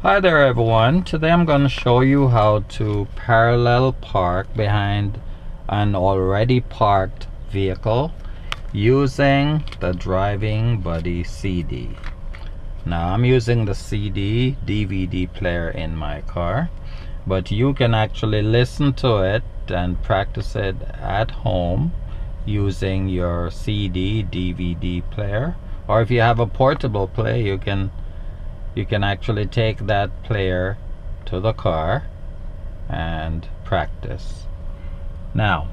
Hi there everyone. Today I'm going to show you how to parallel park behind an already parked vehicle using the Driving Buddy CD. Now I'm using the CD DVD player in my car, but you can actually listen to it and practice it at home using your CD DVD player, or if you have a portable player, you can actually take that player to the car and practice. Now,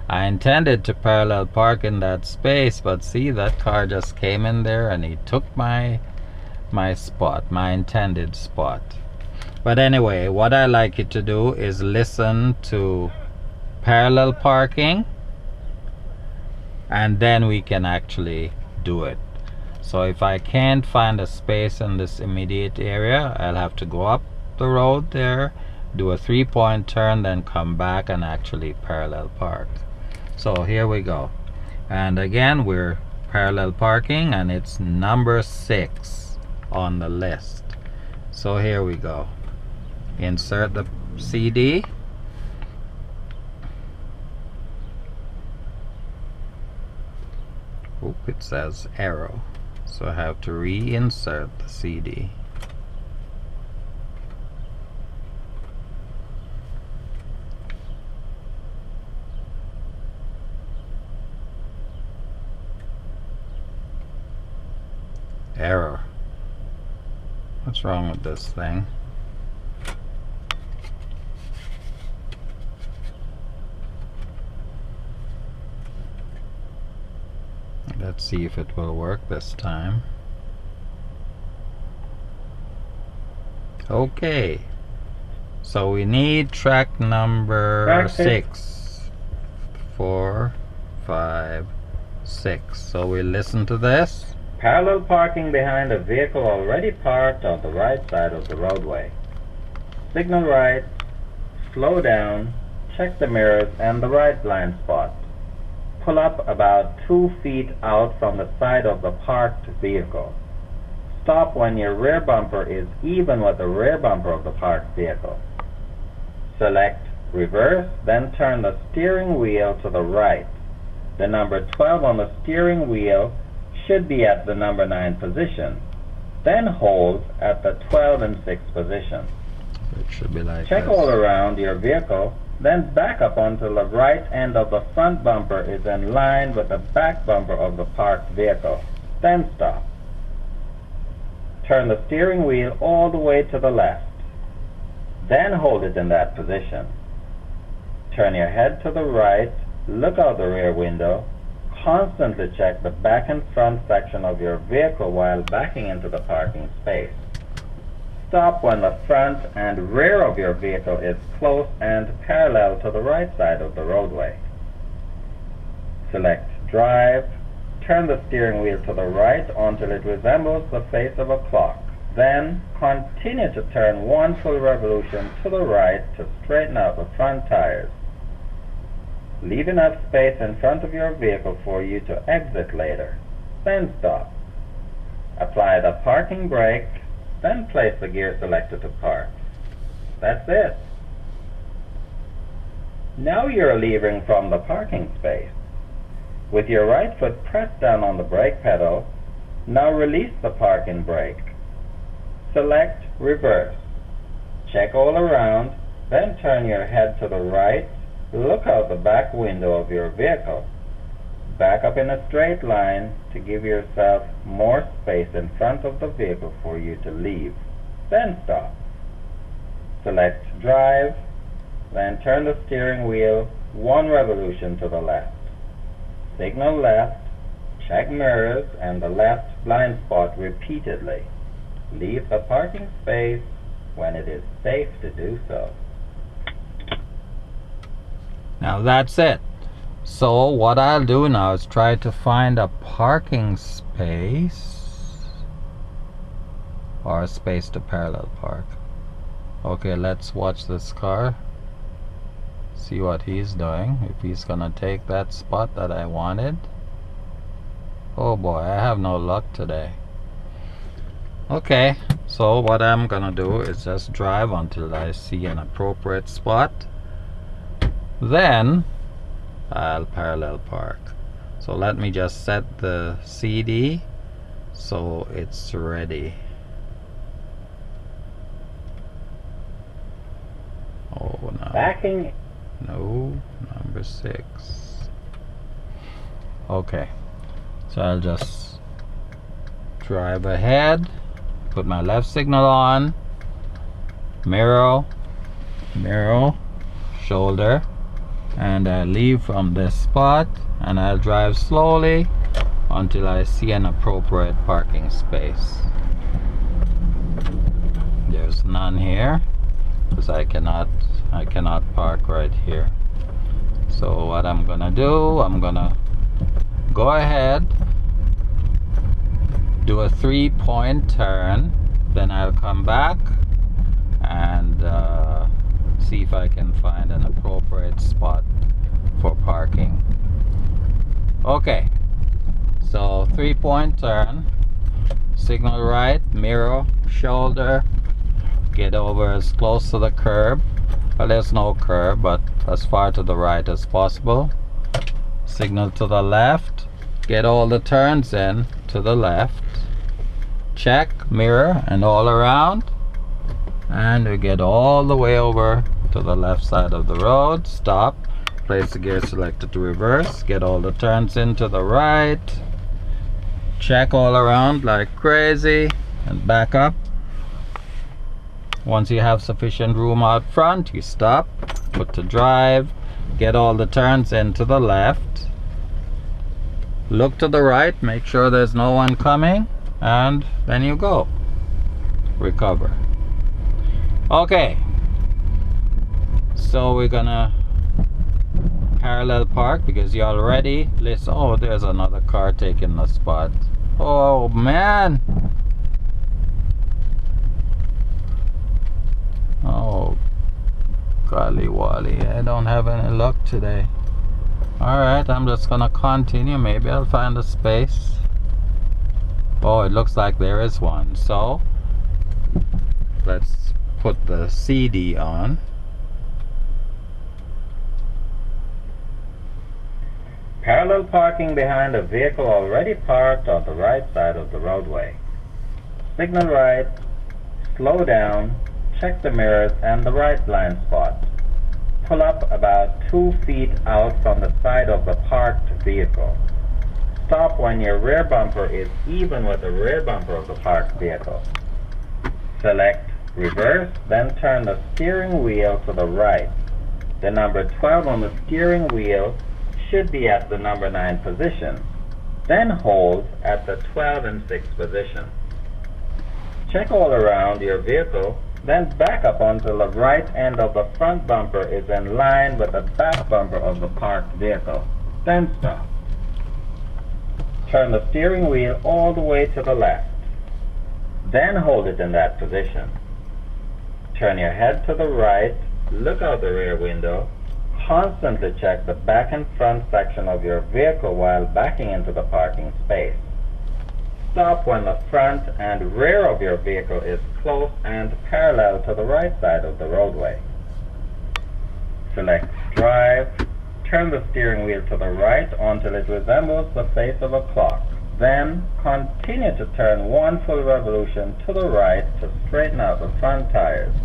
I intended to parallel park in that space, but see, that car just came in there and he took my spot, my intended spot. But anyway, what I like you to do is listen to parallel parking, and then we can actually do it. So if I can't find a space in this immediate area, I'll have to go up the road there, do a 3-point turn, then come back and actually parallel park. So here we go. And again, we're parallel parking, and it's number 6 on the list. So here we go. Insert the CD. Oop, it says arrow. So I have to reinsert the CD. Error. What's wrong with this thing? Let's see if it will work this time. Okay, so we need track number 6. 4, 5, 6. So we listen to this. Parallel parking behind a vehicle already parked on the right side of the roadway. Signal right, slow down, check the mirrors and the right blind spot. Pull up about 2 feet out from the side of the parked vehicle. Stop when your rear bumper is even with the rear bumper of the parked vehicle. Select reverse, then turn the steering wheel to the right. The number 12 on the steering wheel should be at the number 9 position. Then hold at the 12 and 6 position. It should be like Check this. all around your vehicle, then back up until the right end of the front bumper is in line with the back bumper of the parked vehicle. Then stop. Turn the steering wheel all the way to the left. Then hold it in that position. Turn your head to the right, look out the rear window. Constantly check the back and front section of your vehicle while backing into the parking space. Stop when the front and rear of your vehicle is close and parallel to the right side of the roadway. Select drive. Turn the steering wheel to the right until it resembles the face of a clock. Then continue to turn 1 full revolution to the right to straighten out the front tires. Leave enough space in front of your vehicle for you to exit later. Then stop. Apply the parking brake, then place the gear selector to park. That's it. Now you're leaving from the parking space. With your right foot pressed down on the brake pedal, now release the parking brake. Select reverse. Check all around, then turn your head to the right. Look out the back window of your vehicle. Back up in a straight line to give yourself more space in front of the vehicle for you to leave. Then stop. Select drive, then turn the steering wheel 1 revolution to the left. Signal left, check mirrors and the left blind spot repeatedly. Leave the parking space when it is safe to do so. Now that's it. So what I'll do now is try to find a parking space or a space to parallel park. Okay, let's watch this car. See what he's doing. If he's gonna take that spot that I wanted. Oh boy, I have no luck today. Okay, So what I'm gonna do is just drive until I see an appropriate spot. Then I'll parallel park. So let me just set the CD so it's ready. Oh no. Backing. No, number 6. Okay. So I'll just drive ahead, put my left signal on, mirror, shoulder, and I leave from this spot, and I'll drive slowly until I see an appropriate parking space. There's none here because I cannot park right here. So what I'm gonna do, I'm gonna go ahead, do a 3-point turn, then I'll come back and see if I can find an appropriate spot for parking. Okay, so 3-point turn, signal right, mirror, shoulder, get over as close to the curb. Well, there's no curb, but as far to the right as possible. Signal to the left, get all the turns in to the left, check, mirror, and all around, and we get all the way over to the left side of the road. Stop, place the gear selector to reverse, get all the turns in to the right, check all around like crazy, and back up. Once you have sufficient room out front, you stop, put to drive, get all the turns in to the left, look to the right, make sure there's no one coming, and then you go. Recover. Okay, so we're gonna parallel park because you already listen. Oh, there's another car taking the spot. Oh man. Oh golly wally, I don't have any luck today. Alright, I'm just gonna continue. Maybe I'll find a space. Oh, it looks like there is one. So let's put the CD on. Parallel parking behind a vehicle already parked on the right side of the roadway. Signal right, slow down, check the mirrors and the right blind spot. Pull up about 2 feet out from the side of the parked vehicle. Stop when your rear bumper is even with the rear bumper of the parked vehicle. Select reverse, then turn the steering wheel to the right. The number 12 on the steering wheel should be at the number 9 position. Then hold at the 12 and 6 position. Check all around your vehicle, then back up until the right end of the front bumper is in line with the back bumper of the parked vehicle. Then stop. Turn the steering wheel all the way to the left. Then hold it in that position. Turn your head to the right, look out the rear window. Constantly check the back and front section of your vehicle while backing into the parking space. Stop when the front and rear of your vehicle is close and parallel to the right side of the roadway. Select drive, turn the steering wheel to the right until it resembles the face of a clock. Then continue to turn 1 full revolution to the right to straighten out the front tires.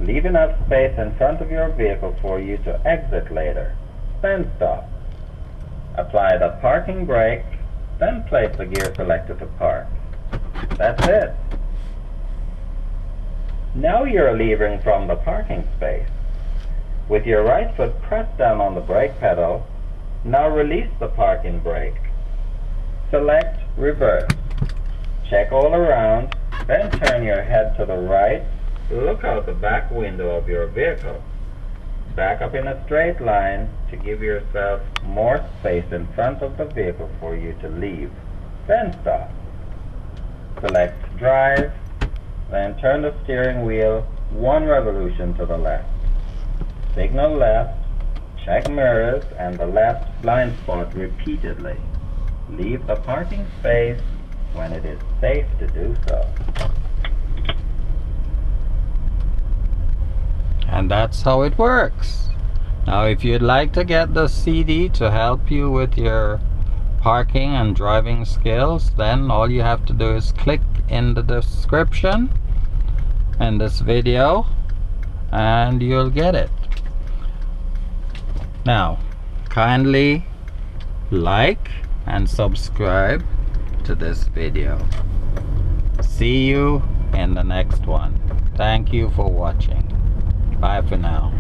Leave enough space in front of your vehicle for you to exit later. Then stop. Apply the parking brake, then place the gear selector to park. That's it. Now you're leaving from the parking space. With your right foot pressed down on the brake pedal, now release the parking brake. Select reverse. Check all around, then turn your head to the right. Look out the back window of your vehicle. Back up in a straight line to give yourself more space in front of the vehicle for you to leave. Then stop. Select drive, then turn the steering wheel 1 revolution to the left. Signal left, check mirrors and the left blind spot repeatedly. Leave the parking space when it is safe to do so. And that's how it works. Now if you'd like to get the CD to help you with your parking and driving skills, then all you have to do is click in the description in this video and you'll get it. Now kindly like and subscribe to this video. See you in the next one. Thank you for watching. Bye for now.